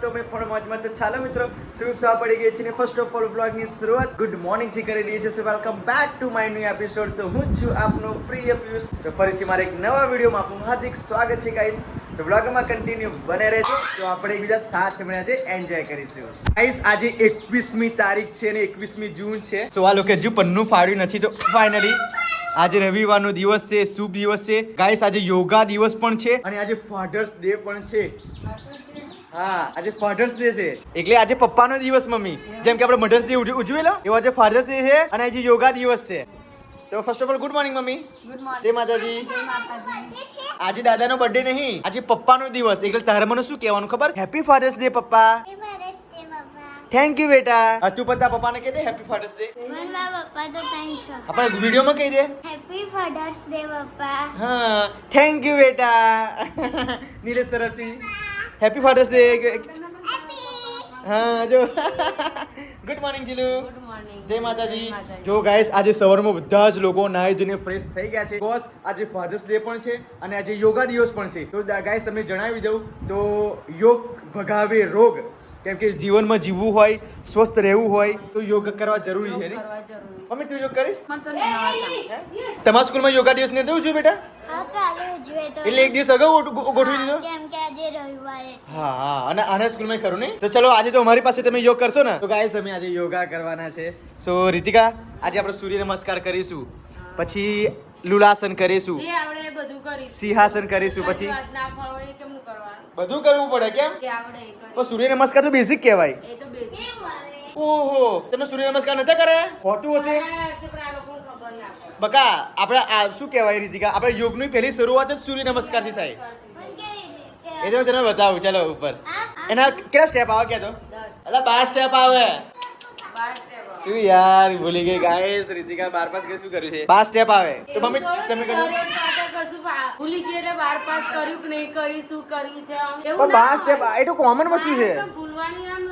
તો મેં પણ મોજમાં તો ચાલો મિત્રો શુભ સવાર પડી ગઈ છે ને ફર્સ્ટ ઓફ ઓલ બ્લોગની શરૂઆત ગુડ મોર્નિંગ થી કરી દઈએ છીએ. સો welcome back to my new episode. તો હું છું આપનો પ્રિય પિયુષ. તો ફરીથી મારે એક નવા વિડીયોમાં આપનું હાર્દિક સ્વાગત છે ગાઈસ. તો બ્લોગમાં કન્ટિન્યુ બને રહેજો તો આપણે એકબીજા સાથે મળીને આજે એન્જોય કરીશું. ગાઈસ આજે 21મી તારીખ છે અને 21મી જૂન છે. સો આ લોકો હજુ પન્નું ફાડ્યું નથી તો ફાઇનલી આજે રવિવારનો દિવસ છે, શુભ દિવસ છે ગાઈસ. આજે યોગા દિવસ પણ છે અને આજે ફાધર્સ ડે પણ છે. હા આજે ફાધર્સ ડે છે એટલે આજે પપ્પાનો દિવસ મમ્મી, જેમ કે આપણે મધર્સ ડે ઉજવેલો એવો આજે ફાધર્સ ડે છે અને આજે યોગા દિવસ છે. તો first of all good morning mummy. Good morning. જય માતાજી. આજે દાદાનો બર્થડે નહીં, આજે પપ્પાનો દિવસ એટલે તારે મને શું કહેવાનું ખબર? હેપી ફાધર્સ ડે પપ્પા. થેન્ક યુ બેટા. તું પણ તારા પપ્પાને કહી દે હેપી ફાધર્સ ડે. આપણે વિડીયોમાં કહી દે હેપી ફાધર્સ ડે પપ્પા. હા થેન્ક યુ બેટા. નીલેશ તરફથી હેપી ફાધર્સ ડે. હા જો good morning Jilu. Good morning. જય માતાજી. જો ગાઈસ આજે સવારમાં બધા જ લોકો નાહી ધોઈને ફ્રેશ થઈ ગયા છે. બસ આજે ફાધર્સ ડે પણ છે અને આજે યોગા દિવસ પણ છે. તો ગાઈસ તમને જણાવી દઉં તો યોગ ભગાવે રોગ. કેમ કે જીવનમાં જીવવું હોય, સ્વસ્થ રહેવું હોય તો યોગ કરવા જરૂરી છે ને મમ્મી. તું યોગ કરીશ? તમારા સ્કૂલમાં યોગા દિવસ ને દેવું છું બેટા? એટલે એક દિવસ અગાઉ ગોઠવી દીધો કેમ કે આજે રવિવારે. હા હા અને આના સ્કૂલમાં ખરું નહીં. તો ચલો આજે તો અમારી પાસે તમે યોગ કરશો ને તો ગાઈસ અમે આજે યોગા કરવાના છે. સો રીતિકા આજે આપણે સૂર્ય નમસ્કાર કરીશું, પછી લુલાસન કરીશું, જે આવડે એ બધું કરીશું. સિંહાસન કરીશું, પછી વાત ના ફાવે એ કેમનું કરવાનું? બધું કરવું પડે. કેમ? કે આવડે એ કરીશું. પણ સૂર્ય નમસ્કાર તો બેઝિક કહેવાય. એ તો basic. ઓહો તમે સૂર્ય નમસ્કાર નતા કરે? હોતું હશે આ હશે પણ આ લોકોને ખબર ના પડે. બકા. આપણે આ શું કહેવાય રીતિકા, આપણે યોગની પહેલી શરૂઆત જ સૂર્ય નમસ્કારથી થાય. એ તો હું તને બતાવું. ચાલો ઉપર એના કેટલા સ્ટેપ આવે કે તો 10 એટલે 12 સ્ટેપ આવે. 12 step. શું યાર ભૂલી ગઈ ગાઈસ. રીતિકા 12 પાસ કે શું કર્યું છે? 12 સ્ટેપ આવે તો મમ્મી એવું તમે થોડું કર્યું? દરરોજ સાથે કશું ભૂલી ગઈ એટલે 12 પાસ કર્યું કે નહીં કર્યું, શું કર્યું છે આમ પણ એવું 12 સ્ટેપ એ તો કોમન વસ્તુ છે, તો ભૂલવાની આમ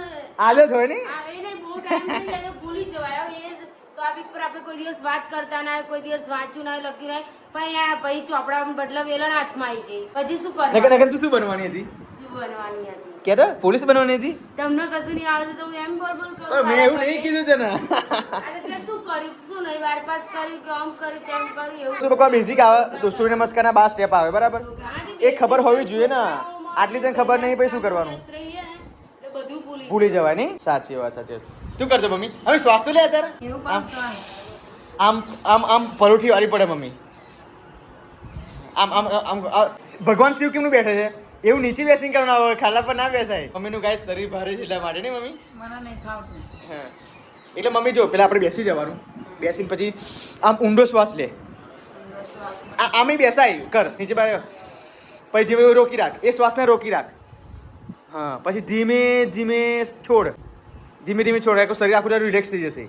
આદત હોય ને. આ એ નહીં બહુ ટાઈમ થઈ જાય તો ભૂલી જવાય. હવે એ ટોપિક પર આપણે કોઈ દિવસ વાત કરતા ના હોય, કોઈ દિવસ વાંચ્યું ના હોય, લખ્યું ના હોય, પછી ચોપડા બદલા વેલણ હાથમાં આવી ગઈ, પછી શું નકર કરવાનું? નકર તું શું બનવાની હતી? શું બનવાની હતી? કે તો પોલીસ બનવાની હતી? તમને કશું નહીં આવડતું તો હું એમ બોલ બોલ કરું. પણ મેં એવું નહીં કીધું તને. અરે તે શું કર્યું, શું નહીં, 12 પાસ કર્યું કે આમ કર્યું તેમ કર્યું એવું. શું બકા બેઝિક આવે તો સૂર્ય નમસ્કારના 12 સ્ટેપ આવે બરાબર. એ ખબર હોવી જોઈએ ને. આટલી તને ખબર નહીં પછી શું કરવાનું? રહીએ ને તો બધું ભૂલી જવાય નહીં. સાચી વાત સાચી વાત. તું કરજો મમ્મી. હવે શ્વાસ તો લે અત્યારે. એવું આમ પણ થાય. આમ આમ આમ પરોઠી વાળી પડે મમ્મી. આમ આમ આમ ભગવાન શિવ કેમનું બેઠે છે એવું નીચે બેસીને કરવાનું હોય, ખાલા પર ના બેસાય. મમ્મીનું ગાય શરીર ભારે છે એટલા માટે નહીં મમ્મી. મને નહીં ખાવતું. હા એટલે મમ્મી જો પેલા આપણે બેસી જવાનું, બેસીને પછી આમ ઊંડો શ્વાસ લે. આમે બેસાય કર નીચે બાર, પછી ધીમે રોકી રાખ, એ શ્વાસને રોકી રાખ. હા પછી ધીમે ધીમે છોડ, ધીમે ધીમે છોડ. આખું શરીર આખું તારું રિલેક્સ થઈ જશે.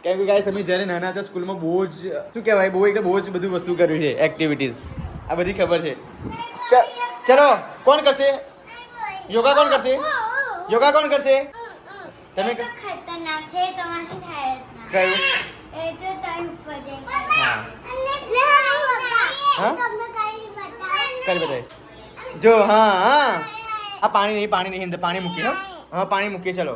કેમ કે ગાઈસ અમે જ્યારે નાના હતા સ્કૂલમાં બહુ જ શું કહેવાય બહુ જ બધું વસ્તુ કર્યું છે, એક્ટિવિટીઝ આ બધી ખબર છે. ચલો કોણ કરશે યોગા? કોણ કરશે યોગા? કોણ કરશે? તમે ખતરનાક છે તમારી થાય જ ના. કયું? એ તો તન ઉપર જઈને. હા હા તમને કઈ બતાવ. કરી બતાય જો. હા હા આ પાણી નહીં, પાણી નહીં, અંદર પાણી મૂકી. હા પાણી મૂકીએ. ચલો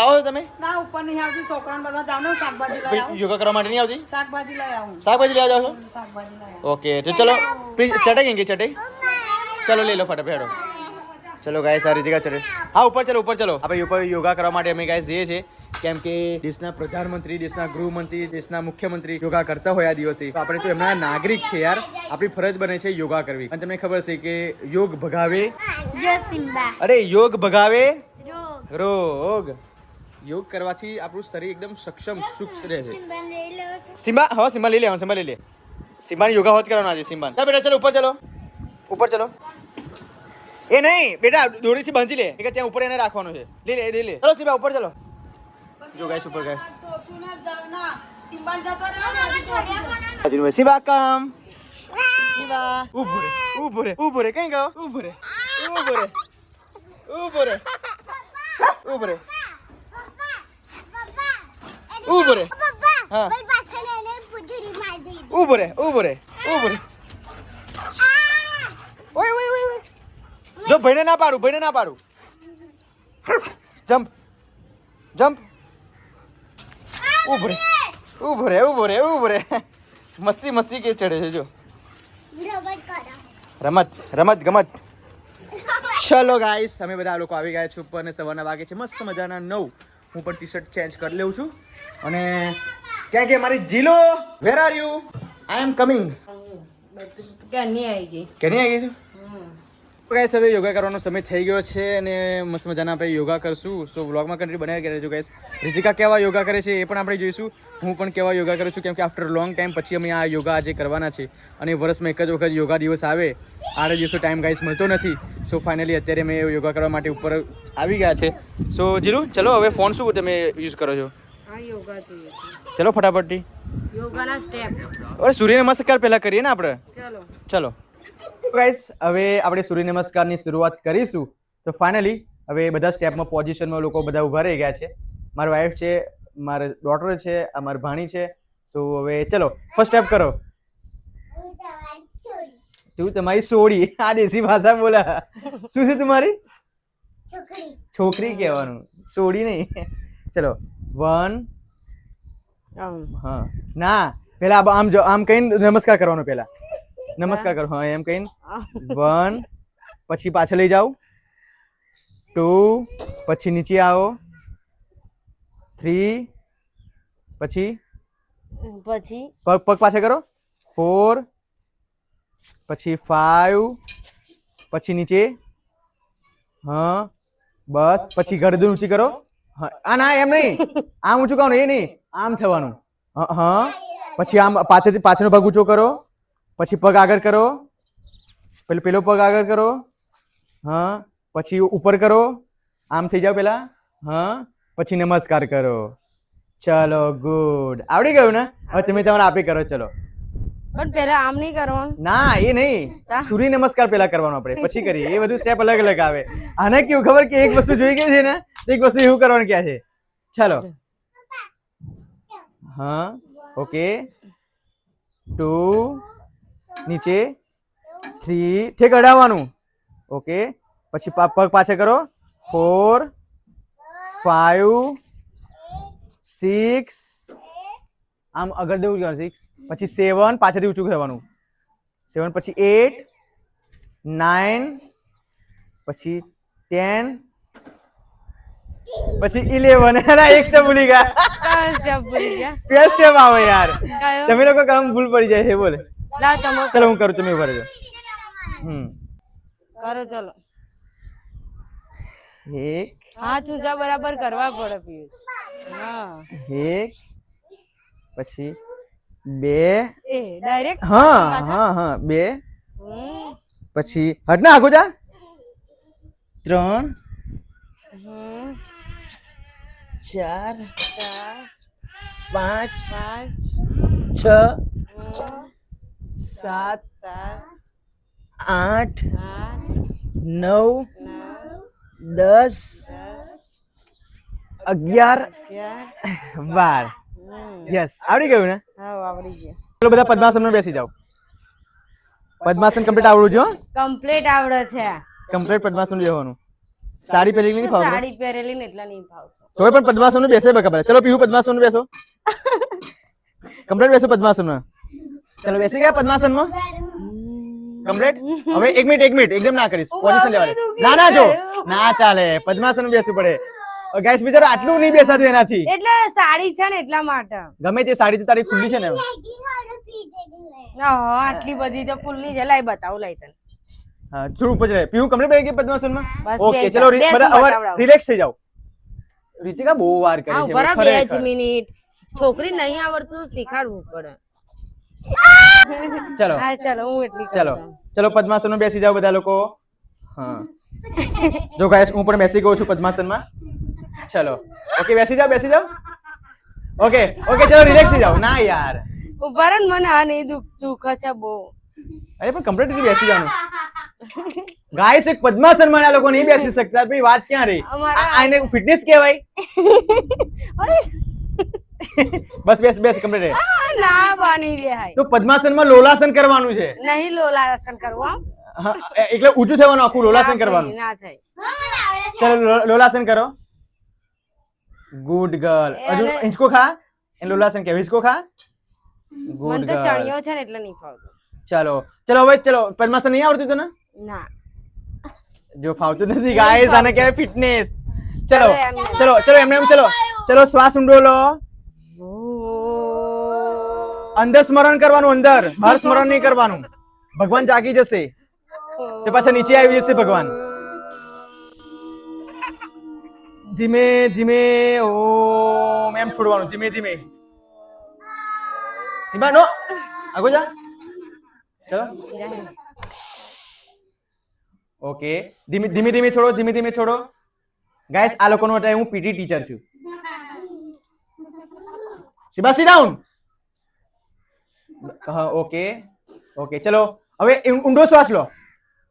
આવો તમે. ના ઉપર નહીં આવતી, છોકરાને બધા જાવ ને શાકભાજી લઈ આવું. યોગા કરવા માટે નહીં આવતી? શાકભાજી લઈ આવું. શાકભાજી લેવા જાવ છો? શાકભાજી લઈ આવું. ઓકે તો ચલો પ્લીઝ ચટાઈ ગઈ ચટાઈ. ચલો લઈ લો ફટાફટ હેડો. ચલો ગાય સારી જગ્યા ચડે. હા ઉપર ચલો ઉપર ચલો. આપણે ઉપર યોગા કરવા માટે અમે ગાય જઈએ છીએ કેમ કે દેશના પ્રધાનમંત્રી, દેશના ગૃહમંત્રી, દેશના મુખ્યમંત્રી યોગા કરતા હોય આ દિવસે. તો આપણે તો એમના નાગરિક છે યાર, આપણી ફરજ બને છે યોગા કરવી. અને તમને ખબર છે કે યોગ ભગાવે, જો સિમ્બા અરે યોગ ભગાવે રોગ. રોગ. યોગ કરવાથી આપણું શરીર એકદમ સક્ષમ સુખ રહે છે. સિમ્બા લઈ લો છો. સિમ્બા હા સિમ્બા લઈ લે, સિમ્બા લઈ લે. સિમ્બાને યોગા હોત કરવાનો આજે. સિમ્બા ના બેટા ચલો ઉપર ચલો, ઉપર ચલો. એ નહીં બેટા દોરીથી બાંધી લે કે ત્યાં ઉપર એને રાખવાનું છે. લઈ લે લઈ લે. ચલો સિમ્બા ઉપર ચલો. જો ગાઈસ ઉપર ગાઈસ તો સુને જ ના સિમ્બાન જતો રહેવાનો. અજીન સિમ્બા કમ. સિમ્બા ઊભો રે ઊભો રે ઊભો રે. કઈ ગયો? ઊભો રે ઊભો રે ઊભો રે ઊભો રે ઊભો રે. હા ભાઈ પાછળ એને પૂંછડી મારી દીધી. ઊભો રે ઊભો રે ઊભો રે. ઓય ઓય ઓય ઓય. જો ભાઈને ના પાડું, ભાઈને ના પાડું. Jump jump. ઉભરે ઉભરે ઉભરે ઉભરે. મસ્તી મસ્તી કેસ ચડે છે જો. રમત રમત ગમત. ચલો ગાઈસ અમે બધા લોકો આવી ગયા છે ઉપર ને સવારના વાગે છે મસ્ત મજાના 9. હું પણ ટી શર્ટ ચેન્જ કરી લઉં છું અને ક્યાં કે મારી Jilo where are you? I am coming. કે નહીં આવી ગઈ કે નહીં આવી ગઈ? ગાઈસ હવે યોગા કરવાનો સમય થઈ ગયો છે અને મસ્ત મજાના આપણે યોગા કરશું. સો વ્લોગમાં કન્ટિન્યુ બનાવી રહેજો ગાઈસ. રીતિકા કેવા યોગા કરે છે એ પણ આપણે જોઈશું. હું પણ કેવા યોગા કરું છું કેમ કે આફ્ટર લોંગ ટાઈમ પછી અમે આ યોગા આજે કરવાના છે અને વર્ષમાં એક જ વખત યોગા દિવસ આવે. 8 દિવસો ટાઈમ ગાઈસ મળતો નથી. સો ફાઇનલી અત્યારે મેં યોગા કરવા માટે ઉપર આવી ગયા છે. સો જીલુ ચલો હવે ફોન શું તમે યુઝ કરો છો? હા યોગા જોઈએ છે. ચલો ફટાફટથી યોગાના સ્ટેપ. અરે સૂર્ય નમસ્કાર પહેલા કરીએ ને આપણે. ચલો ચલો ગાઈસ હવે આપણે સૂર્ય નમસ્કારની શરૂઆત કરીશું. તો ફાઇનલી હવે બધા સ્ટેપમાં પોઝિશનમાં લોકો બધા ઊભા રહી ગયા છે. મારી વાઈફ છે, મારા ડોટર છે, આ મારી ભાણી છે. સો હવે ચલો ફર્સ્ટ સ્ટેપ કરો. તું તમારી સોડી. આ દેશી ભાષા બોલા. શું છે તમારી? છોકરી કહેવાનું, સોડી નહીં. ચલો 1. હા ના પેલા આમ જો આમ કહીને નમસ્કાર કરવાનો. પેલા નમસ્કાર કરો. હા એમ કહીને 1 પછી પાછળ લઈ જાઓ. 2 પછી નીચે આવો. 3 પછી પગ પગ પાછળ કરો. 4 પછી 5 પછી નીચે. હા બસ પછી ગરદન ઊંચી કરો. હા આ ના એમ નહીં, આમ ઊંચું કરવાનું એ નહીં, આમ થવાનું. હા પછી આમ પાછળનો પગ ઊંચો કરો. પછી પગ આગળ કરો. પેલો પગ આગળ કરો. હા પછી ઉપર કરો. આમ થઈ જાવ પેલા. હા પછી નમસ્કાર કરો. ચલો ગુડ. આવડી ગયું ને? હવે તમે તમારા આપે કરો. ચલો પણ પહેલા આમ નહીં કરવાનું. ના એ નહીં, સૂર્ય નમસ્કાર પેલા કરવાનો આપણે, પછી કરીએ. એ બધું સ્ટેપ અલગ અલગ આવે. આને કેવું ખબર કે એક વસ્તુ જોઈ ગઈ છે ને, એક વસ્તુ એવું કરવાનું ક્યાં છે. ચલો હા ઓકે. 2 નીચે. 3 ઠેક અડાવવાનું. ઓકે પછી પગ પાછળ કરો. 4 5 6 આમ આગળ દેવું કરવાનું. 6 પછી 7 પાછળથી ઊંચું કરવાનું. 7 પછી 8 9 પછી 10 પછી 11. અરે એક સ્ટેપ ભૂલી ગયા. બે સ્ટેપ આવે યાર. તમે લોકો કામ ભૂલ પડી જાય છે. બોલે ચલો હું કરું, તમે ઉભા રહેજો. કરો ચલો. 1 હાથ ઊંચા બરાબર કરવા પડે પિયુષ. હા 1 પછી 2. એ ડાયરેક્ટ. હા હા હા 2 પછી હટ ના આગો જા. 3 4 5 6 7 8 9 10 11 12. યસ આવડી ગયું ને? હા આવડી ગયા. ચલો બધા પદ્માસનમાં બેસી જાઓ. પદ્માસન કમ્પ્લીટ આવડું જો? કમ્પ્લીટ આવડે છે. કમ્પ્લીટ પદ્માસન બેસવાનું. સાડી પહેરેલી નહીં ફાવતું? સાડી પહેરેલી ને એટલા નહીં ફાવતું. તોય પણ પદ્માસન બેસે બરાબર. ચલો પીહુ પદ્માસન બેસો. કમ્પ્લીટ બેસો પદ્માસનમાં. ચલો બેસી ગયા પદ્માસનમાં? કમ્પ્લીટ. હવે 1 મિનિટ એકદમ ના કરીશ. પોઝિશન લેવાની. ના જો ના ચાલે. પદ્માસન બેસવું પડે. ગાઈસ બિચારા આટલું નહીં બેસાતું એનાથી. એટલે સાડી છે ને એટલા માટે. ગમે તે સાડી તો તારી ખુલ્લી છે ને. હા આટલી બધી તો ફૂલની છે. લાઈ બતાવું લઈ તને. હા શું ઉપર છે? પીહુ કમ્પ્લીટ બેસી ગઈ પદ્માસનમાં? બસ ઓકે બેસી ચલો જાઓ. બધા હવે બતાવડાવો. રિલેક્સ થઈ જાઓ. રીતિકા બહુ વાર કરે હા છે બરાબર. 2 ખરેખર. જ મિનિટ. છોકરી નહીં આવડતું તો શીખાડવું પડે. ચલો હા ચલો હું એટલી ચલો ચલો પદ્માસનમાં બેસી જાઓ બધા લોકો. હા જો ગાઈસ હું પણ બેસી ગયો છું પદ્માસનમાં. ચલો ઓકે બેસી જાઓ. ઓકે ચલો રિલેક્સ થઈ જાઓ. ના યાર ઉભા રહે ને, મને આ નહીં દુખ છે બહુ. અરે પણ કમ્પ્લીટ રીતે બેસી જવાનું. ગાઈસ એક પદ્માસનમાં આ લોકો નહીં બેસી શકતા. ભાઈ વાત ક્યાં રહી? આને ફિટનેસ કહેવાય. બસ બેસ કમ્પ્લીટ. ના બની રહ્યા. તો પદ્માસનમાં લોલાસન કરવાનું છે. નહીં લોલાસન કરવું. એટલે ઊંચું થવાનું આખું લોલાસન કરવાનું. ના થાય. ચલો લોલાસન કરો. ગુડ ગર્લ હજુ હિંચકો ખા એ લોલાસન કે હિંચકો ખા ગુડ મને તો ગર્લ ચણિયો છે ને એટલે નહીં ફાવતું. ચલો ચલો હવે ચલો પદ્માસન નહીં આવડતું તને ના જો ફાવતું નથી ગાઈસ આને કહેવાય ફિટનેસ ચલો ચલો એમ. ચલો ચલો એમને એમ ચલો ચલો શ્વાસ ઊંડો લો અંદર સ્મરણ કરવાનું અંદર બહાર સ્મરણ નહીં કરવાનું ભગવાન જાગી જશે તે પાછા નીચે આવી જશે ભગવાન ધીમે ધીમે ઓમ એમ છોડવાનું ધીમે ધીમે સિમ્બા નો આગો જા ચલો ઓકે ધીમે ધીમે ધીમે છોડો ધીમે ધીમે છોડો ગાઈસ આ લોકોનો માટે હું પીટી ટીચર છું સિમ્બા સી ડાઉન હા ઓકે ઓકે ચલો હવે ઊંડો શ્વાસ લો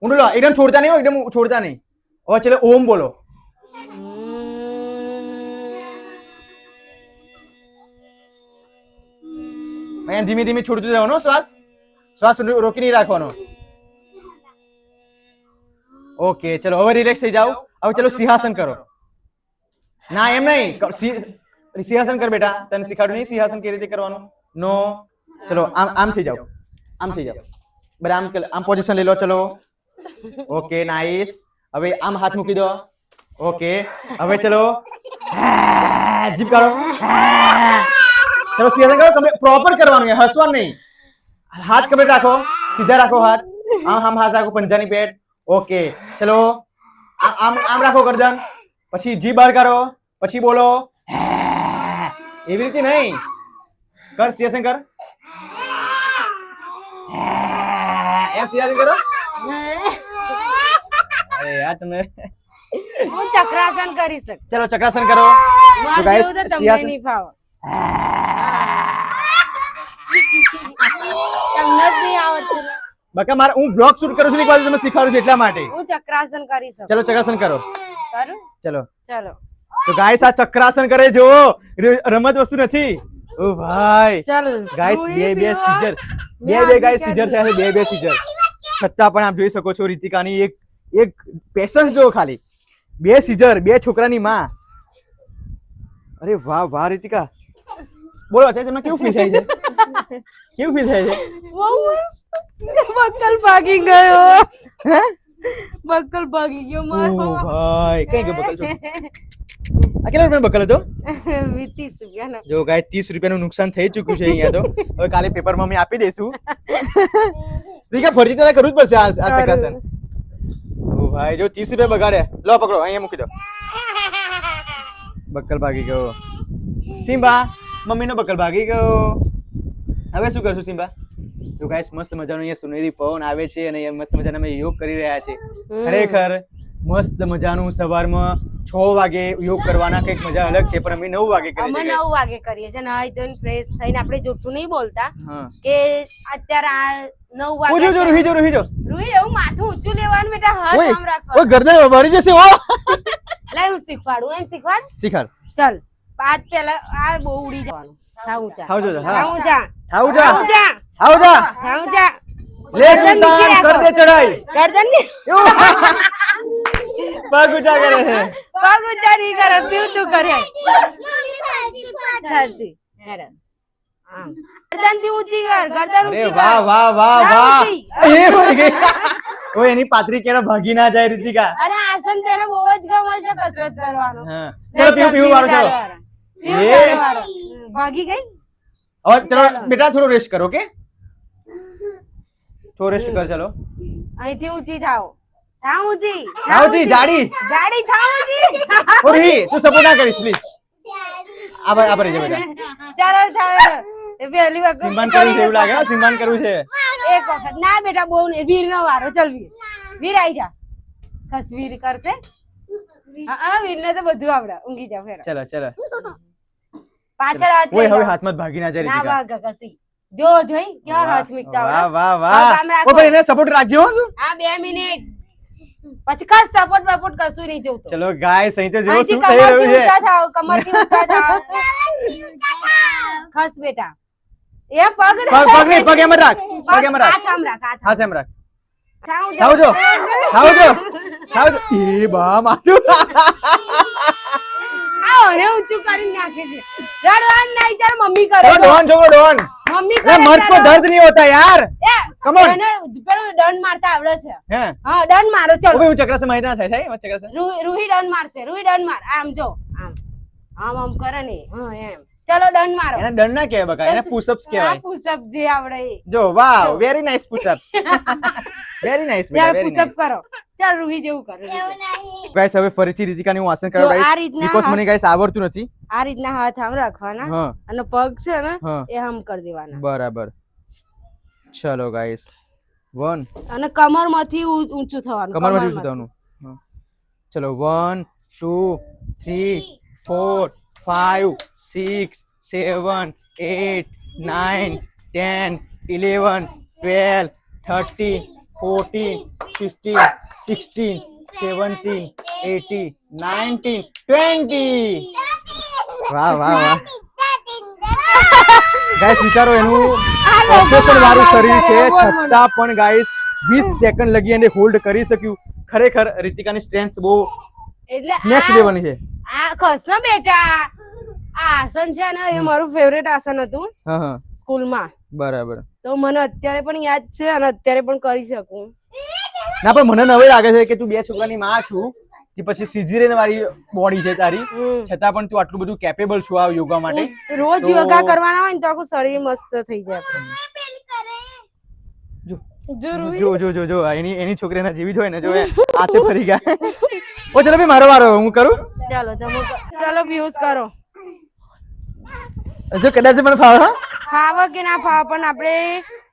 ઊંડો લો એકદમ છોડતા નહીં હો એકદમ છોડતા નહીં હવે ચલો ઓમ બોલો અહીંયા ધીમે ધીમે છોડતું જવાનું શ્વાસ શ્વાસ રોકી નહીં રાખવાનો ઓકે ચલો હવે રિલેક્સ થઈ જાઓ હવે ચલો સિંહાસન કરો ના એમ નહીં સિંહાસન કર બેટા તને શીખવાડું નહીં સિંહાસન કેવી રીતે કરવાનું નો ચલો આમ થઈ જાઓ આમ થઈ જાઓ બરાબર આમ પોઝિશન લઈ લો ચલો ઓકે નાઈસ હવે આમ હાથ મૂકી દો ઓકે હવે ચલો જીપ કરો ચલો સિંહાસન કરો પ્રોપર કરવાનું છે હસવાનું નહીં હાથ કમ્પ્લીટ રાખો સીધા રાખો હાથ આમ હાથ રાખો પંજાની પેટ ઓકે ચલો આમ આમ રાખો ગરદન પછી જીભ બહાર કરો પછી બોલો એવી રીતે નહીં કર સિંહાસન કર એમ સિંહાસન કરો અરે યાર તમે હું ચક્રાસન કરી શકું. ચલો ચક્રાસન કરો તો મારે ગાઈસ જેવું તો તમને સિંહાસન નહીં ફાવે. તમને જ નહીં આવડતું ને. બકા મારે હું બ્લોગ શૂટ કરું છું એક બાજુ તમે શીખવાડું છું એટલા માટે હું ચક્રાસન કરી શકું. ચલો ચક્રાસન કરો કરું? ચલો ચલો તો ગાઈસ આ ચક્રાસન કરે જો રમત વસ્તુ નથી ઓ ભાઈ ચાલ ગાઈસ બે સીઝર બે ગાઈસ સીઝર છે બે સીઝર છતાં પણ આપ જોઈ શકો છો રીતિકાની એક પેશન્સ જો ખાલી બે સીઝર બે છોકરાની માં અરે વાહ વાહ રીતિકા બોલો અચ્છા તમને કેવું ફીલ થાય છે કેવું ફીલ થાય છે બહુ મસ્ત. બક્કલ ભાગી ગયો હે બક્કલ ભાગી ગયો ઓ મારો ભાઈ કઈ ગયો બકલ છો આ કેટલા રૂપિયા બકલ હતો 20 રૂપિયાનો. જો ગાઈસ 30 રૂપિયાનું નુકસાન થઈ ચૂક્યું છે અહીંયા તો હવે કાલે પેપરમાં અમે આપી દઈશું રીકા ફરીથી તારે કરવું જ પડશે આ ચક્રાસન ઓ ભાઈ જો 30 રૂપિયા બગાડે લો પકડો અહીંયા મૂકી દો બક્કલ ભાગી ગયો સિમ્બા મમ્મીનો બક્કલ ભાગી ગયો હવે શું કરશું સિમ્બા તો ગાઈસ મસ્ત મજાનો અહીંયા સુનેરી પવન આવે છે અને મસ્ત મજાના અમે યોગ કરી રહ્યા છે ખરેખર મસ્ત મજાનું સવારમાં 6 વાગે યોગ કરવાના કંઈક મજા અલગ છે પણ અમે 9 વાગે કરીએ અમે છીએ 9 વાગે કરીએ છીએ નાઈ ધોઈને ફ્રેશ થઈને આપણે જૂઠું નહીં બોલતા હા કે અત્યારે આ 9 વાગે ઓજો જો રૂહી જો રૂહી એવું માથું ઊંચું લેવાનું બેટા હાથ ઓય આમ રાખવાનું. ઓય ગરદન વળી જશે ઓ લાય હું શીખવાડું એમ શીખવાડ શીખાડ ચાલ પાંચ પહેલા આ બહુ ઉડી જવાનું થાવ ઊંચા થાવ જો હા થાવ ઊંચા થાવ જા થાવ ઊંચા થાવ જા થાવ ઊંચા લે સુલતાન કર દે ચડાઈ ગરદન ની પગ ઊંચા કરે છે પગ ઊંચા નહીં કરે પીવ તું કરે સાચી હેરા આમ ગરદન થી ઊંચી કર ગરદન અરે ઊંચી વાહ કર વાહ વાહ ના વાહ ઊંચી. એ વળી ગઈ ઓય એની પાતરી કેરા ભાગી ના જાય રીતિકા અરે આસન તેને બહુ જ ગમે છે કસરત કરવાનું હા ચલો પીવું વાળો ચલો ભાગી ગઈ હવે ચલો બેટા થોડો રેસ્ટ કરો ઓકે થોડો રેસ્ટ કર ચલો અહીંથી ઊંચી થાવ થાવ ઊંચી થાવજી જાડી ગાડી થાવ ઊંચી ઓરી તું સપોર્ટ ના કરીશ પ્લીઝ આબર જ બેટા ચાલો થાવ એ પહેલી વખત સિમ્બાન કરવું છે એવું લાગે હો, સિમ્બાન કરવું છે એક વખત ના બેટા બહુ નહીં વીર નો વારો ચલ વીર આઈ જા ખસ વીર કરશે હા વીર ને તો બધું આવડે ઊંઘી જા ફેર ચલો ચલો પાછળ હાથ ઓય લઈ હવે જાઓ. હાથમાં જ ભાગી ના જાય ના રીતિકા ભાગ કસી જો જોઈ કેવા હાથ મીકતા વાહ આવડે વાહ હવે વાહ આમ રાખો. ઓ ભાઈ એને સપોર્ટ રાખજો હો તું. આ 2 મિનિટ પછી કસ સપોર્ટ બપોર્ટ કશું નહીં જોતો ચલો ગાઈસ અહીં તો જો અહીંથી શું થઈ રહ્યું કમરથી છે ઊંચા થાવ કમરથી ઊંચા થાવ ખસ બેટા એ પગ પગ નહીં પગ એમ જ રાખ પગ એમ જ રાખ હાથ આમ રાખ હાથ હાથ એમ રાખ થાવ થાવ જો થાવ જો થાવ જો એ બા માથું આવ અને ઊંચું કરી નાખે છે રડવાનું નહીં ચાલ મમ્મી કરે चलो डॉन छोकरो डॉन મમ્મી अरे કરે मर्द को दर्द नहीं होता यार Come on. એને પેલો દંડ મારતા આવડે છે हैं હા દંડ મારો वो ચલો भी चक्र से महीना था है चक्र से રૂહી દંડ મારશે રૂહી દંડ માર આમ જો આમ આમ કરે ને હા એમ ચલો દંડ મારો એને દંડ ના કહેવાય બકા એને પુશઅપ્સ કહેવાય પુશઅપ જે આવડે એ જો wow very nice pushups very nice બેટા ચાલ વેરી પુશઅપ નાઇસ કરો ચાલ રૂહી જેવું કરો એવું નહીં. ગાઈસ હવે ફરીથી રીતિકાની હું આસન જો કરાવ આ ગાઈસ રીતના બીકોઝ હાથ- મને ગાઈસ આવડતું નથી આ રીતના હાથ આમ રાખવાના હા અને પગ છે ને હા એ આમ કરી દેવાના બરાબર ચલો ગાઈસ 1 અને કમરમાંથી ઊંચું થવાનું કમરમાંથી ઊંચું થવાનું હા ચલો 1 2 3 4 5 6 7 8 9 10 11 12 13 14 15 16 17 18 19 20 વાહ વાહ વાહ ગાઈસ વિચારો એનું ઓપરેશન વાળું શરીર છે છતાં પણ ગાઈસ 20 સેકન્ડ લગી એને હોલ્ડ કરી શક્યું ખરેખર રીતિકાની સ્ટ્રેન્થ બહુ એટલે નેક્સ્ટ લેવલની છે આ ખસ ને બેટા આ આસન છે ને એ મારું ફેવરેટ આસન હતું હા હા સ્કૂલમાં બરાબર તો મને અત્યારે પણ યાદ છે અને અત્યારે પણ કરી શકું ના પણ મને નવાઈ લાગે છે કે તું બે છોકરાની માં છું કે પછી સિઝેરિયન વાળી બોડી છે તારી છતાં પણ તું આટલું બધું કેપેબલ છું આ યોગા માટે રોજ તો- યોગા કરવાના હોય ને તો આખું શરીર મસ્ત થઈ જાય જો જરૂરી જો જો જો જો એની છોકરીના જેવી જ હોય ને જો એ આ છે ફરી ગયા ઓ ચલો ભાઈ મારો વારો હું કરું ચાલો ચાલો વ્યુઝ કરો જો કદાચ મને ફાવે હા ફાવે કે ના ફાવે પણ આપણે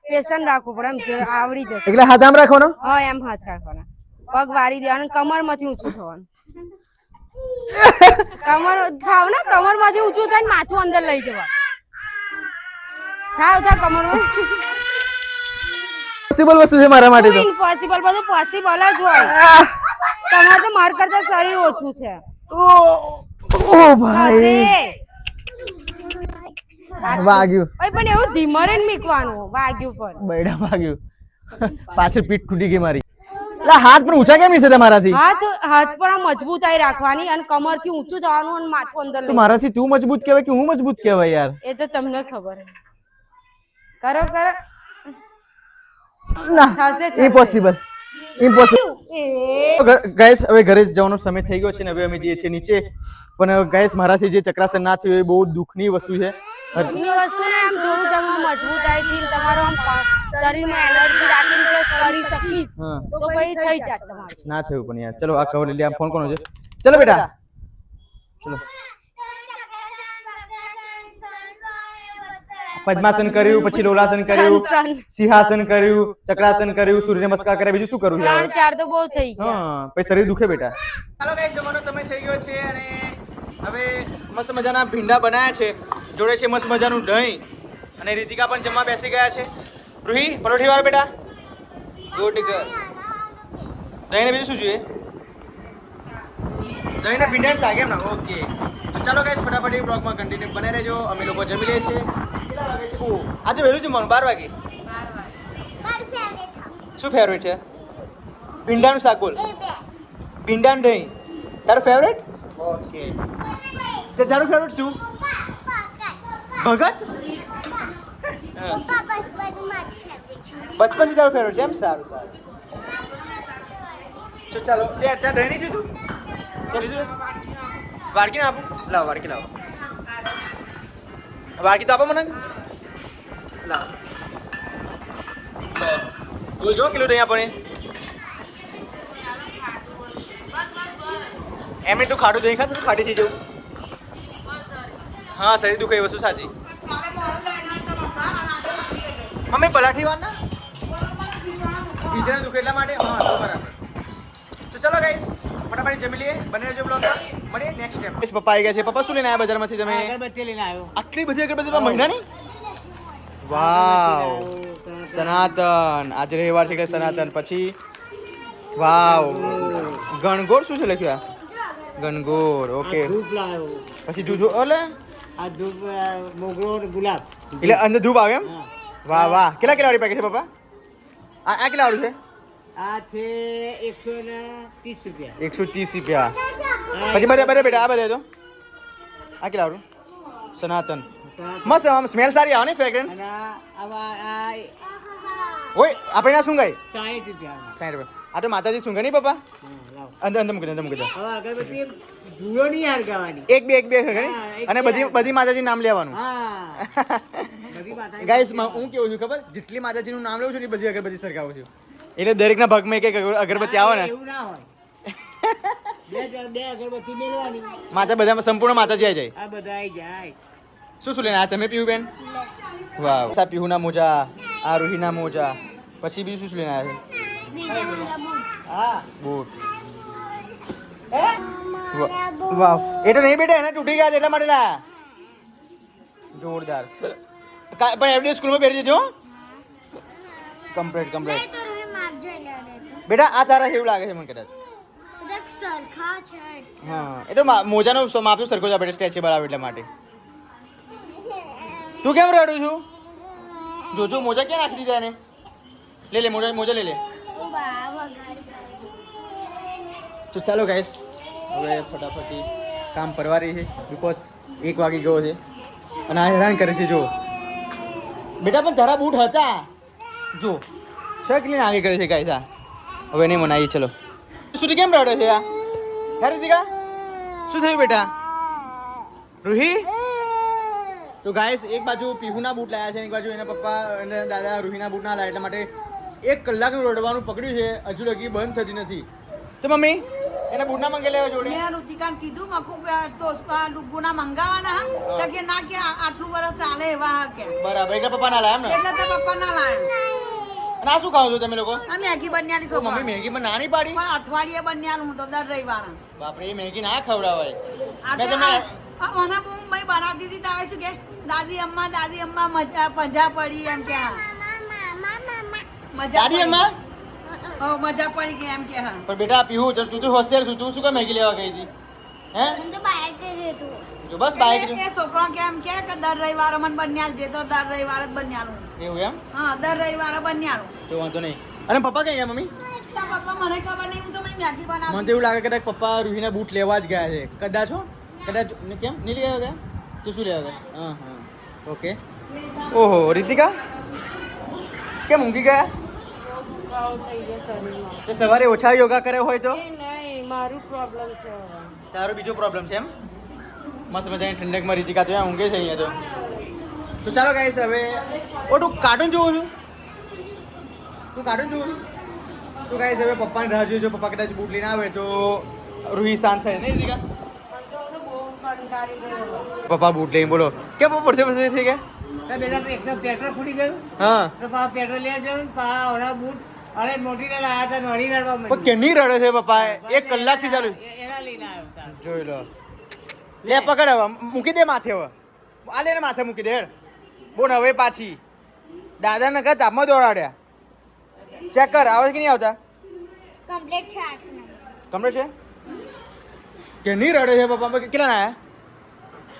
પેશન રાખવું પડે એમ જે આવડી જશે એટલે હાથ આમ રાખવાનો હા એમ હાથ રાખવાના પગ વારી દેવાના કમરમાંથી ઊંચું થવાનું કમર થાવ ને કમરમાંથી ઊંચું થાય ને માથું અંદર લઈ જવા થાવ કમરમાં પોસિબલ વસ્તુ છે મારા માટે તો ઇમ્પોસિબલ બધું પોસિબલ જ હોય તમારે તો માર કરતા શરીર ઓછું છે ઓ ભાઈ વાગ્યું ઓય પણ એવું ધીમરે ને મીકવાનું વાગ્યું પણ બૈડા વાગ્યું પાછળ પીઠ તૂટી ગઈ મારી એટલે હાથ પણ ઊંચા કેમ નહીં છે તમારાથી હાથ પણ આમ મજબૂતાઈ રાખવાની અને કમરથી ઊંચું જવાનું અને માથું અંદર તો લઈ મારાથી તું મજબૂત કહેવાય કે હું મજબૂત કહેવાય યાર એ તો તમને ખબર છે. કરો કરો ના થશે, થશે. ઇમ્પોસિબલ ઇમ્પોસિબલ એ ગાઈસ હવે ઘરે જવાનો સમય થઈ ગયો છે ને હવે અમે જઈએ છીએ નીચે પણ ગાઈસ મારાથી જે ચક્રાસન ના થયું એ બહુ દુઃખની વસ્તુ છે એની વસ્તુને આમ થોડું તમે મજબૂતાઈથી તમારો આમ શરીરમાં એનર્જી રાખીને તે કરી શકીશ હા તો પછી થઈ જાય તમારું ના થયું પણ યાર ચલો આ ખબર લઈ લે આમ ફોન કોનો છે ચલો બેટા ચલો પદ્માસન કર્યું પછી લોલાસન કર્યું સન. સિંહાસન કર્યું ચક્રાસન કર્યું સૂર્ય નમસ્કાર કર્યા બીજું શું કરવું છે 3-4 તો બહુ થઈ ગયા હા પછી શરીર દુખે બેટા ચાલો ગાઈસ જમવાનો સમય થઈ ગયો છે અને હવે મસ્ત મજાના ભીંડા બનાવ્યા છે જોડે છે મસ્ત મજાનું દહીં અને રીતિકા પણ જમવા બેસી ગયા છે રૂહી પરોઠી વાળો બેટા ગુડ ગર્લ દહીં ને બીજું શું જોઈએ દહીં ને ભીંડા શાક એમ ને ઓકે તો ચાલો ગાઈસ ફટાફટ બ્લોગમાં કન્ટિન્યુ બને રહેજો અમે લોકો જમી લઈએ છીએ કેટલા વાગે છે ઓહ આજે વહેલું જમવાનું 12 વાગે શું ફેવરેટ છે ભીંડાનું શાક બોલ ભીંડાનું દહીં તારું ફેવરેટ ઓકે તો તારું ફેવરેટ શું ભગત હા. બચપનથી તારું ફેવરેટ છે એમ સારું સારું તો ચાલો ત્યાં દહીં નહીં જોઈતું ત્યાં લીધું વાડકી ના આપું લાવો વાડકી લાવો વાડકી તો આપો મને લાવો બોલ જો કિલો દહીં આપણે એમને તું ખાટું દહીં ખા તું ખાટી થઈ જવું હા શરીર દુખે એ વસ્તુ સાચી મમ્મી પલાઠી વાર ના બીજાને દુખે એટલા માટે હા તો બરાબર તો ચલો ગાઈસ ફટાફટ જમી લઈએ બને રહેજો બ્લોગમાં મળીએ નેક્સ્ટ ટાઈમ પપ્પા આવી ગયા છે પપ્પા શું લઈને આવ્યા બજારમાંથી તમે અગરબત્તી લઈને આવ્યો આટલી બધી અગરબત્તી મહિનાની વાવ સનાતન આજે રવિવાર છે કે સનાતન પછી વાવ ગણગોળ શું છે લખ્યું આ ગણગોળ ઓકે ધૂપ લાવ્યો પછી જુજો એટલે આ ધૂપ મોગરો ને ગુલાબ એટલે અંદર ધૂપ આવે એમ હા. વાહ વાહ કેટલા કેટલા વાળી પેકેટ છે પપ્પા આ કેટલા વાળું છે આ છે 130 રૂપિયા 130 રૂપિયા પછી બધા બધા બેટા આ બધા તો આ કે લાવડું સનાતન મસ્ત આમ સ્મેલ સારી આવે ને ફ્રેગ્રન્સ ઓય આપણે ના સુંગાઈ 60 રૂપિયા આ તો માતાજી સુંગા નહીં પપ્પા અંદર અંદર મૂકી દે અંદર મૂકી દે એક બે અને બધી માતાજી નામ લેવાનું ગાઈસ હું કેવું છું ખબર જેટલી માતાજીનું નામ લઉં છું ને બધી અગરબત્તી સરખાવું છું એટલે દરેકના ભાગમાં એક અગરબત્તી આવે ને માતા બધા સંપૂર્ણ માતાજી આવી જાય શું લઈને આ તમે પીવું બેન વાહ આ પીહુના મોજા આ રૂહીના મોજા પછી બીજું શું લઈને આવ્યા છે બૂટ વાવ એ તો નહીં બેટા એને તૂટી ગયા એટલા માટે લા જોરદાર પણ એવડી સ્કૂલમાં પહેરી જજો કમ્પ્લીટ બેટા આ તારા એવું લાગે છે મને કદાચ હા એ તો મોજાનો માપ સરખો જ આપણે સ્ટ્રેચેબલ આવે એટલા માટે તું કેમ રડું છું જોજો મોજા ક્યાં નાખી દીધા એને લે મોજા લે તો ચાલો ગાઈસ હવે ફટાફટી કામ પરવારી છે બિકોઝ 1 વાગી ગયો છે અને આ હેરાન કરે છે જો બેટા પણ તારા બૂટ હતા જો છક લઈને આગે કરે છે ગાઈસ આ હવે નહીં મનાઈએ ચલો સુરી કેમ રડે છે આ ખરી જીગા શું થયું બેટા રૂહી તો ગાઈસ એક બાજુ પીહુના બૂટ લાયા છે એક બાજુ એના પપ્પા અને દાદા રૂહીના બૂટ ના લાયા એટલા માટે 1 કલાકનું રડવાનું પકડ્યું છે હજુ લગી બંધ થતી નથી તો મમ્મી એને બૂટ ના મંગે લેવા જોડે મેં ઋતિકાને કીધું મકુ તો ગુના મંગાવાના તો કે ના કે આટલું વર્ષ ચાલે એવા કે બરાબર એટલે પપ્પા ના લાયા એમ ને એટલે તો પપ્પા ના લાયા અને આ શું ખાવ છો તમે લોકો આ મેગી બન્યાની તો મમ્મી મેગી પણ નાની પાડી પણ અઠવાડિયે બન્યાનું હું તો દર રવિવારે બાપરે એ મેગી ના ખવડાવાય મને બહુ મેં બનાવતી હતી તો આવે શું કે દાદી અમ્મા મજા પડી એમ કે દાદી અમ્મા મજા પડી ગઈ એમ કે હા પણ બેટા પીહુ તું તો હોશિયાર છું તું શું કામ મેગી લેવા ગઈ હતી હે જો બસ બાઈક એ છોકરો કેમ કે દર રવિવારે મને બન્યાલ દે તો દર રવિવારે જ બન્યાલું એવું એમ હા દર રવિવારે બન્યાલું તો વાંધો નહીં અને પપ્પા કઈ ગયા મમ્મી પપ્પા મને ખબર નહીં હું તો મેગી બનાવી મને તો એવું લાગે કદાચ પપ્પા રૂહીના બૂટ લેવા જ ગયા છે કદાચ કેમ નહીં લેવા ગયા તો શું લેવા ગયા હા ઓકે ઓહો રીતિકા કેમ ઊંઘી ગયા તો સવારે ઓછા યોગા કર્યો હોય તો નહીં મારું પ્રોબ્લેમ છે તારો બીજો પ્રોબ્લેમ છે એમ મસ્ત મજાની ઠંડકમાં રીતિકા તો ઊંઘે છે અહીંયા તો ચાલો ગાઈસ હવે તું કાર્ટૂન જોઉં છું તું કાર્ટૂન જોઉં તું ગાઈસ હવે પપ્પાની રાહ જોઈ જો પપ્પા કદાચ બૂટ લઈને આવે તો રૂહી શાંત થાય નહીં રીતિકા પપ્પા બૂટ લઈને બોલો કેમ પડશે થઈ ગયા પેટ્રોલ ફૂટી ગયું હા તો પેટ્રોલ લેવા જવું બૂટ અરે મોટી ને લાયા હતા નોરી રડવા પણ કેની રડે છે પપ્પા 1 કલાકથી ચાલુ એના લઈને આવ્યો જોઈ લો લે પકડ હવે મૂકી દે માથે હવે આ લે ને માથે મૂકી દે બોન હવે પાછી દાદાને કહે તાપમાં દોડાડ્યા ચેક કર આવે કે નહીં આવતા કમ્પ્લીટ છે 8 કમ્પ્લીટ છે કેની રડે છે પપ્પા કેટલા ના આયા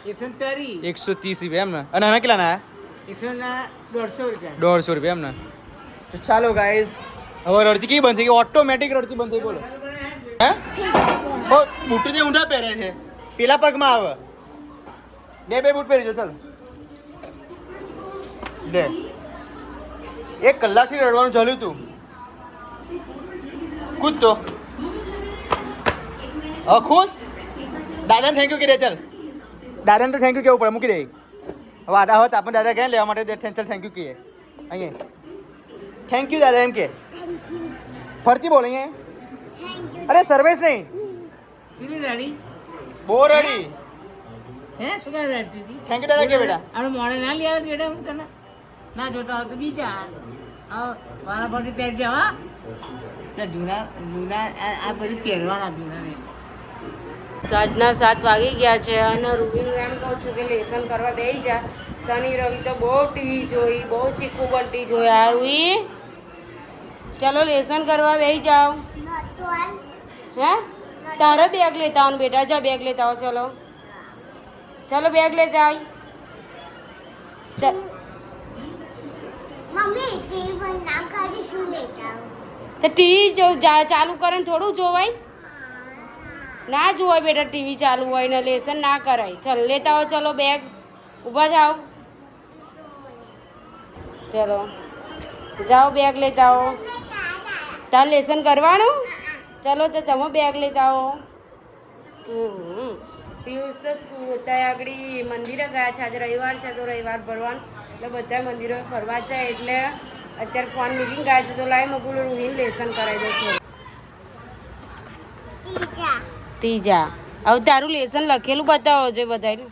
130 130 રૂપિયા એમ ને અને અમે કેટલા ના આયા 150 રૂપિયા 150 રૂપિયા એમ ને તો ચાલો ગાઈસ હવે રડતી કેવી બંધ થઈ ગઈ ઓટોમેટિક રડતી બંધ થઈ બોલો હે બૂટ જે ઊંધા પહેરે છે પેલા પગમાં આવે બે બૂટ પહેરી જો ચાલો લે 1 કલાકથી રડવાનું ચાલ્યું તું કૂદ તો ખુશ દાદાને થેન્ક યુ કહી દે ચાલ દાદાને તો થેન્ક યુ કેવું પડે મૂકી દે હવે આડા હોત આપણે દાદા ગયા લેવા માટે ચાલ થેન્ક યુ કહીએ અહીંયા થેન્ક યુ દાદા એમ કે ફરતી બોલ અહીંયા અરે સર્વેશ નહીં કેટલી રેડી બહુ રેડી હે શું કરે રેડી હતી થેન્ક યુ દાદા કે બેટા આનો મોડે ના લેવા બેટા હું તને ના જોતા હોય તો બીજા મારા પછી પહેરજે હા જૂના આ બધું પહેરવાના જૂના સાંજના 7 વાગી ગયા છે અને રૂબીનું એમ કહું છું કે લેસન કરવા બેસી જા શનિ રવિ તો બહુ ટીવી જોઈ બહુ ચીકુ બનતી જોઈ આ રૂઈ ચલો લેસન કરવા બેસી જાઓ હે તારે બેગ લેતા આવો બેટા જા બેગ લેતા આવો ચલો ચલો બેગ લેતા આવી મમ્મી ટીવી બંધ ના કરી શું લેતા તો ટીવી ચાલુ કરે ને થોડું જોવાય ના જોવાય બેટા ટીવી ચાલુ હોય ને લેસન ના કરાય. ચાલ લેતા હો, ચલો બેગ ઊભા થાઓ. ચલો જાઓ બેગ લેતા હો. તાર લેસન કરવાનું? ચલો તો તમે બેગ લેતા હો. પિયુષ તો સ્કૂલ ત્યાં આગળ મંદિરે ગયા છે. આજે રવિવાર છે તો રવિવાર ભરવાનું એટલે બધા મંદિરો ફરવા જાય એટલે અત્યારે ફોન મીટિંગ ગયા છે તો લાઈ મગુલ રૂહીને લેસન કરાવી દઉં છું. ત્રીજા હવે તારું લેસન લખેલું બતાવો છે બધાને.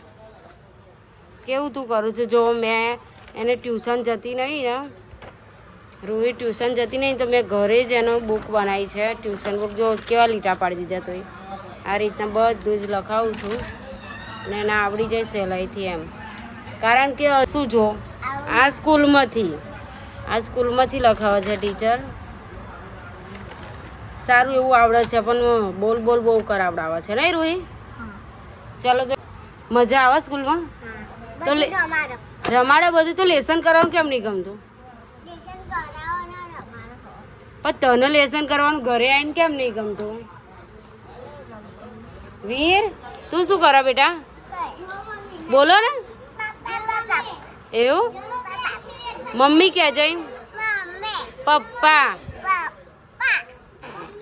કેવું તું કરું છું? જો મેં એને ટ્યુશન જતી નહીં ને, રૂહી ટ્યુશન જતી નહીં તો મેં ઘરે જ એનો બુક બનાવી છે, ટ્યુશન બુક. જો કેવા લીટા પાડી દીધા તો આ રીતના બધું જ લખાવું છું ને એને આવડી જાય સહેલાઈથી એમ. કારણ કે શું જો આ સ્કૂલમાંથી લખાવે છે ટીચર. સારું એવું આવડે છે પણ બોલ બહુ કરાવડાવે છે નહીં રૂહી? ચાલો તો મજા આવે સ્કૂલમાં તો રમાડે બધું. તો લેસન કરવાનું કેમ નહીં ગમતું? પણ તને લેસન કરવાનું ઘરે આવીને કેમ નહીં ગમતું? વીર તું શું કરો બેટા? બોલો ને. એવું મમ્મી કે જઈ, પપ્પા,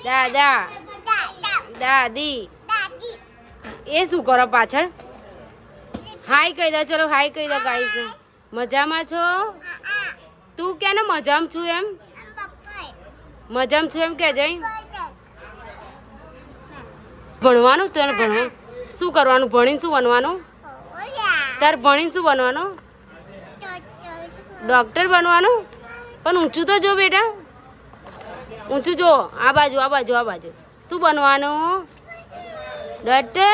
દાદા, દાદી એ શું કરો પાછળ? હાય કહી દો. ચલો હાય કહી દો ગાઈસ. મજામાં છો? તું કે ને મજામાં છું એમ? મજામાં છું એમ કે જઈ. ભણવાનું તને ભણવું શું કરવાનું? ભણીને શું બનવાનું? તાર ભણીને શું બનવાનું? ડૉક્ટર બનવાનું? પણ ઊંચું તો જો બેટા, ઊંચું જો. આ બાજુ શું બનવાનું? ડૉક્ટર.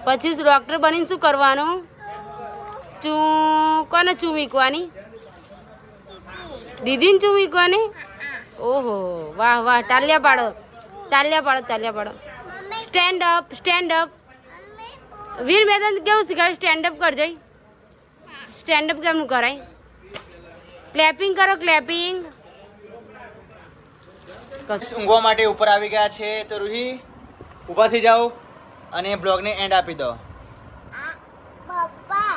પછી ડૉક્ટર બનીને શું કરવાનું? કોને ચૂ મીકવાની? દીદીને ચૂ મીકવાની? ઓહો વાહ. તાલિયા પાડો. Stand up. વીર મેં તને કેવું શીખવાડ્યું? સ્ટેન્ડ અપ કરજે. સ્ટેન્ડ અપ કેમનું કરાય? ક્લેપિંગ કરો, ક્લેપિંગ. ઊંઘવા માટે ઉપર આવી ગયા છે તો રૂહી ઊભા થઈ જાઓ અને બ્લોગને એન્ડ આપી દો. પપ્પા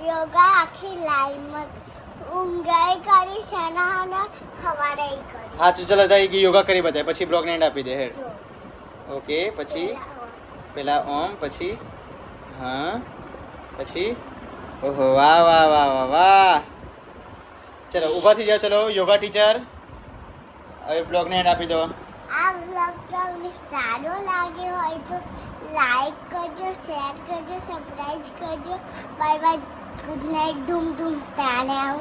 યોગા આખી લાઈનમાં ઊંઘાઈ કરી સનાના ખવાડે કરી. હા તો ચલો દાઈ યોગા કરી બતાય પછી બ્લોગને એન્ડ આપી દે. હેડ ઓકે. પછી પેલા ઓમ, પછી હા, પછી ઓહો વાહ. ચલો ઊભા થઈ જાઓ. ચલો યોગા ટીચર હવે બ્લોગને એન્ડ આપી દો. આ વ્લોગ તમને સારો લાગ્યો હોય તો લાઈક કરજો, શેર કરજો, સબસ્ક્રાઇબ કરજો. Bye bye. Good night. ધૂમ તાણે આવો.